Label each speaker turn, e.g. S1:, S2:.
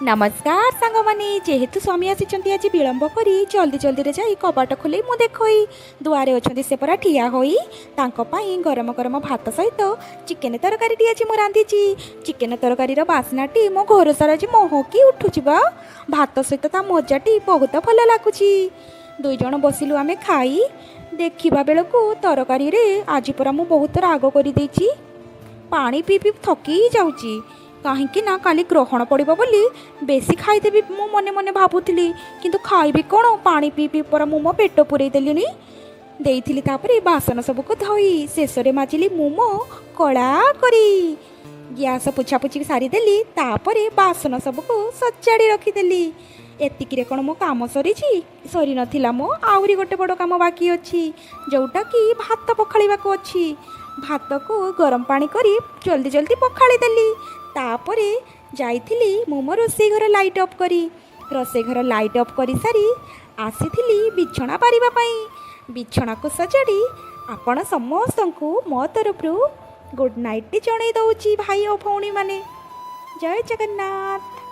S1: नमस्कार सांग माने जेहेतु स्वामी आसी आज विलंब करी जल्दी जल्दी जा कबाट खोल मु देखई दुआरे अच्छा से परा ठिया होई गरम गरम भात सहित चिकेन तरकारी आज मु रांधि चिकेन तरकारी बास्नाटी मो घर सारा आज महकी उठुची भात सहित ता मजाटी बहुत भल लगुच दुई जन बसिलु आमे खाई देखा बेलू तरकारी रे आज परा मु बहुत राग कर पानी पी पी थकी जाऊँगी कहीं ना काली ग्रहण पड़ो बोली बेसी खाईदेवी मु मने मने भावुली किंतु खाइबी कौन पानी पी पी पर मु मो पेट पूरे देली देइथिली तापरे बासन सबको धोई शेष में माजिली मु मो कला करी गैस पुछापुछी सारीदेली तापरे बासन सबको सजाड़ी रखीदेली एतिकी कौन मो काम सरी सरी नथिला मो आउरी गोटे बड़ काम बाकी अच्छी जोटा कि भात पखाड़ा अच्छी भात को गरम पानी करी जल्दी जल्दी पखाड़ी देली तापरे जाइथिली मु मो रोषे घर लाइट ऑफ करी रोषे घर लाइट ऑफ करी सारी आसीथिली बिछना पारिबा पई बिछना को सजाड़ी आपण समस्त को मो तरफ गुड नाइट जणई दउची भाई और भौणी माने जय जगन्नाथ।